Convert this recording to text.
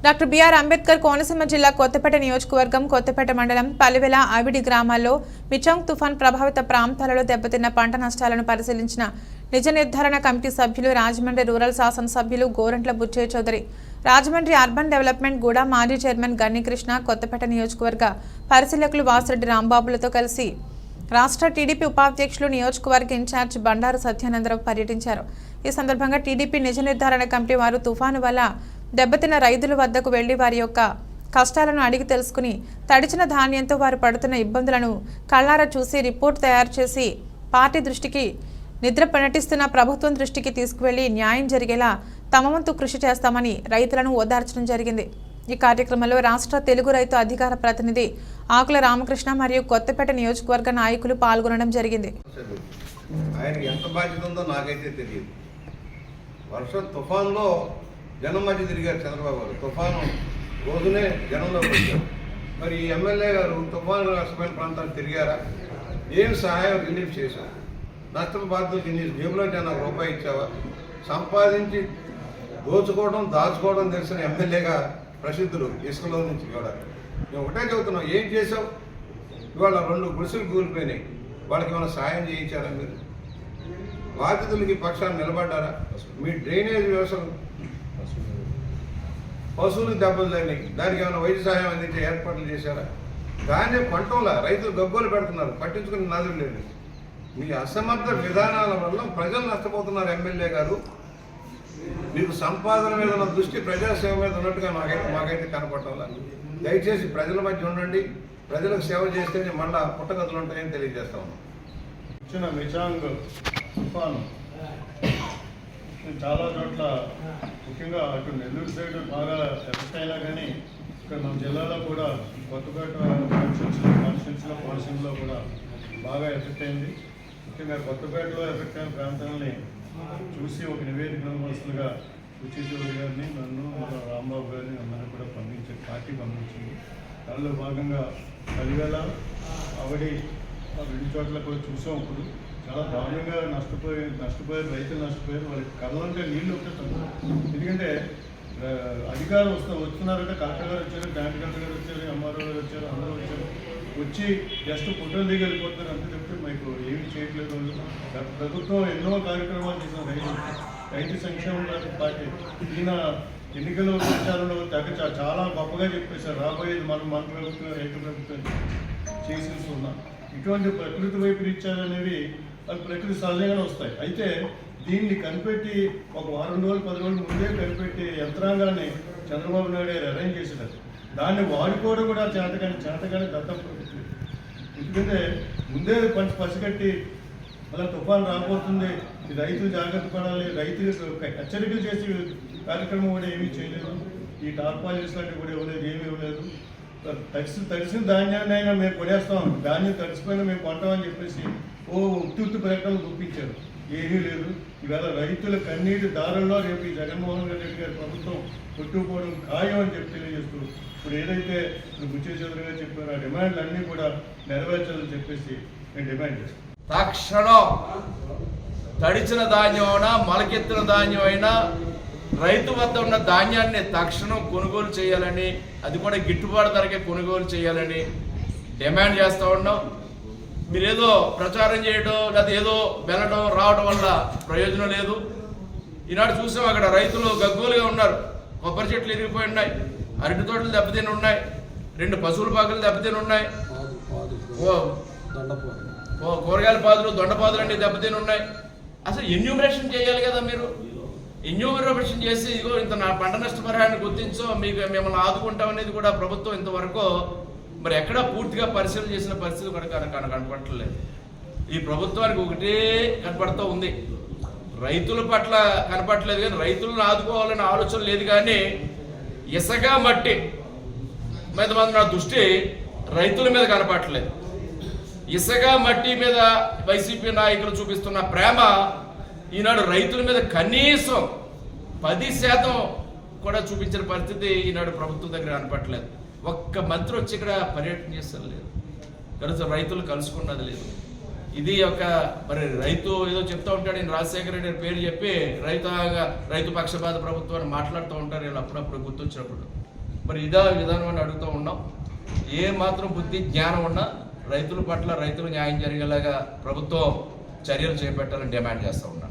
Doctor BR Ambedkar Konaseema జిల్లా కొత్తపేట నియోజకవర్గం కొత్తపేట మండలం పలివెల అవిడి గ్రామాల్లో మిచాంగ్ తుఫాన్ ప్రభావిత ప్రాంతాలలో దెబ్బతిన్న పంట నష్టాలను పరిశీలించిన నిజ నిర్ధారణ కమిటీ సభ్యులు రాజమండ్రి రూరల్ శాసనసభ్యులు గోరంట్ల బుచ్చయ్య చౌదరి, రాజమండ్రి అర్బన్ డెవలప్మెంట్ గూడ మాజీ చైర్మన్ గన్నికృష్ణ, కొత్తపేట నియోజకవర్గ పరిశీలకులు వాసిరెడ్డి రాంబాబులతో కలిసి రాష్ట్ర టీడీపీ ఉపాధ్యక్షులు నియోజకవర్గ ఇన్ఛార్జ్ బండారు సత్యానందరావు పర్యటించారు. ఈ సందర్భంగా టీడీపీ నిజ నిర్ధారణ కమిటీ వారు తుఫాను వల్ల దెబ్బతిన్న రైతుల వద్దకు వెళ్లి వారి యొక్క కష్టాలను అడిగి తెలుసుకుని తడిచిన ధాన్యంతో వారు పడుతున్న ఇబ్బందులను కళ్ళారా చూసి రిపోర్ట్ తయారు చేసి పార్టీ దృష్టికి నిద్ర నటిస్తున్న ప్రభుత్వం దృష్టికి తీసుకువెళ్లి న్యాయం జరిగేలా తమ వంతు కృషి చేస్తామని రైతులను ఓదార్చడం జరిగింది. ఈ కార్యక్రమంలో రాష్ట్ర తెలుగు రైతు అధికార ప్రతినిధి ఆకుల రామకృష్ణ మరియు కొత్తపేట నియోజకవర్గ నాయకులు పాల్గొనడం జరిగింది. తుఫాన్లో జనం మధ్య తిరిగారు చంద్రబాబు గారు. తుఫాను రోజునే జనంలోకి వచ్చారు. మరి ఈ ఎమ్మెల్యే గారు తుఫాను నష్టమైన ప్రాంతాలు తిరిగారా? ఏం సహాయం రిలీఫ్ చేశారు? నష్టం బాధ్యతకి నీ జేబులో నాకు రూపాయి ఇచ్చావా? సంపాదించి దోచుకోవడం దాచుకోవడం తెలిసిన ఎమ్మెల్యేగా ప్రసిద్ధులు ఇసుకలో నుంచి కూడా. మేము ఒకటే చెబుతున్నాం, ఏం చేసావు? ఇవాళ 2 గుడిసెలు కూలిపోయినాయి. వాళ్ళకి ఏమైనా సహాయం చేయించారా? మీరు బాధితులకి పక్షాన్ని నిలబడ్డారా? మీ డ్రైనేజ్ వ్యవస్థ పశువులకు దెబ్బలు తగినాయి, దానికి ఏమైనా వైద్య సహాయం అందించే ఏర్పాట్లు చేశారా? ధాన్యం పంటంలా రైతులు గగ్గోలు పెడుతున్నారు, పట్టించుకుని నాదులు లేదు. మీ అసమర్థ విధానాల వల్ల ప్రజలు నష్టపోతున్నారు. ఎమ్మెల్యే గారు, మీకు సంపాదన మీద ఉన్న దృష్టి ప్రజాసేవ మీద ఉన్నట్టుగా మాకైతే కనపడటంలా. దయచేసి ప్రజల మధ్య ఉండండి, ప్రజలకు సేవ చేస్తేనే మళ్ళా పుట్టగతులు ఉంటాయని తెలియజేస్తా ఉన్నాం. ఇచ్చిన మిచాంగ్ తుఫాను చాలా చోట్ల, ముఖ్యంగా అటు నెల్లూరు సైడ్ బాగా ఎఫెక్ట్ అయినా కానీ ఇక్కడ మన జిల్లాలో కూడా కొత్తపేట కాన్స్టిట్యూన్సీలో కూడా బాగా ఎఫెక్ట్ అయింది. ముఖ్యంగా కొత్తపేటలో ఎఫెక్ట్ అయిన ప్రాంతాలని చూసి ఒక నివేదిక ఇవ్వాల్సిందిగా బుచ్చయ్య గారిని, నన్ను, రాంబాబు గారిని అందరినీ కూడా పార్టీ పంపించింది. దానిలో భాగంగా పలివెల అవిడి 2 చోట్ల కూడా చూసాం. ఇప్పుడు చాలా దారుణంగా నష్టపోయారు రైతులు నష్టపోయారు. వాళ్ళకి కళ్ళంటే నీళ్ళు వచ్చేస్తాం. ఎందుకంటే అధికారులు వస్తున్నారంటే కలెక్టర్ గారు వచ్చారు, జాయింట్ కలెక్టర్ గారు వచ్చారు, ఎంఆర్ఓ గారు వచ్చారు, అందరూ వచ్చారు. వచ్చి జస్ట్ ఫోటోలు దిగి వెళ్ళిపోతారు అంతే చెప్తే మీకు ఏమి చేయట్లేదు. ప్రభుత్వం ఎన్నో కార్యక్రమాలు చేసిన రైతు సంక్షేమ పార్టీ ఈయన ఎన్నికల ప్రచారంలో చాలా గొప్పగా చెప్పేశారు. రాబోయేది మన ప్రభుత్వం రైతు ప్రభుత్వం చేసి ఉన్నాం. ఇటువంటి ప్రకృతి వైపరీత్యాలనేవి ప్రకృతి సహజంగానే వస్తాయి. అయితే దీన్ని కనిపెట్టి ఒక 1 వారం రోజులు 10 రోజుల ముందే కనిపెట్టి యంత్రాంగాన్ని చంద్రబాబు నాయుడు గారు అరేంజ్ చేసినారు. దాన్ని వాడుకోవడం కూడా చేతగానే దత్తం. ఎందుకంటే ముందే పసిగట్టి అలా తుఫాను రాబోతుంది, రైతులు జాగ్రత్త పడాలి, రైతులకు హెచ్చరికలు చేసి కార్యక్రమం కూడా ఏమీ చేయలేదు. ఈ టార్పాలిన్స్ లాంటివి కూడా ఇవ్వలేదు, ఏమీ ఇవ్వలేదు. తడిసిన ధాన్యాన్ని అయినా మేము కొనేస్తాం, ధాన్యం తడిసిపోయినా మేము కొంటామని చెప్పేసి ఉత్తుత్తు ప్రకటనలు గుప్పించారు. ఏమీ లేదు. ఇవాళ రైతుల కన్నీటి దారుల్లో రేపు ఈ జగన్మోహన్ రెడ్డి గారి ప్రభుత్వం కొట్టుకుపోవడం ఖాయం అని చెప్పి తెలియజేస్తూ, ఇప్పుడు ఏదైతే బుచ్చయ్య చౌదరి గారు చెప్పారో ఆ డిమాండ్లు అన్నీ కూడా నెరవేర్చాలని చెప్పేసి నేను డిమాండ్ చేస్తాను. తక్షణం తడిచిన ధాన్యం అయినా మొలకెత్తిన ధాన్యం అయినా రైతు వద్ద ఉన్న ధాన్యాన్ని తక్షణం కొనుగోలు చేయాలని, అది కూడా గిట్టుబాటు ధరకే కొనుగోలు చేయాలని డిమాండ్ చేస్తూ ఉన్నాం. మీరేదో ప్రచారం చేయడం లేదా ఏదో వెళ్ళడం రావడం వల్ల ప్రయోజనం లేదు. ఈనాడు చూసాం, అక్కడ రైతులు గగ్గోలుగా ఉన్నారు. కొబ్బరి చెట్లు ఇరిగిపోయి ఉన్నాయి, అరటి తోటలు దెబ్బతిని ఉన్నాయి, 2 పశువుల పాకలు దెబ్బతిని ఉన్నాయి, కూరగాయల పాదులు దొండపాదులు అన్నీ దెబ్బతిని ఉన్నాయి. అసలు ఎన్యూమరేషన్ చేయాలి కదా మీరు. ఎన్యూమరేషన్ చేసి ఇదిగో ఇంత నా పంట నష్టపరిహారాన్ని గుర్తించో, మిమ్మల్ని ఆదుకుంటాం అనేది కూడా ప్రభుత్వం ఇంతవరకు మరి ఎక్కడా పూర్తిగా పరిశీలన చేసిన పరిస్థితి కూడా కనపడట్లేదు. ఈ ప్రభుత్వానికి ఒకటే కనపడుతూ ఉంది, రైతుల పట్ల కనపడట్లేదు కానీ రైతులను ఆదుకోవాలనే ఆలోచన లేదు. కానీ ఇసుక మట్టి మీద నా దృష్టి రైతుల మీద కనపడట్లేదు. ఇసుక మట్టి మీద వైసీపీ నాయకులు చూపిస్తున్న ప్రేమ ఈనాడు రైతుల మీద కనీసం 10% కూడా చూపించిన పరిస్థితి ఈనాడు ప్రభుత్వం దగ్గర కనపడట్లేదు. ఒక్క మంత్రి వచ్చి ఇక్కడ పర్యటన చేస్తారు లేదు, కనీసం రైతులు కలుసుకున్నది లేదు. ఇది ఒక మరి రైతు ఏదో చెప్తూ ఉంటాడు, నేను రాజశేఖర రెడ్డి పేరు చెప్పి రైతు పక్షపాత ప్రభుత్వాన్ని మాట్లాడుతూ ఉంటారు వీళ్ళు అప్పుడప్పుడు గుర్తొచ్చినప్పుడు. మరి ఇదా విధానం అని అడుగుతూ ఉన్నాం. ఏ మాత్రం బుద్ధి జ్ఞానం ఉన్నా రైతుల పట్ల రైతులు న్యాయం జరిగేలాగా ప్రభుత్వం చర్యలు చేపట్టాలని డిమాండ్ చేస్తూ ఉన్నాం.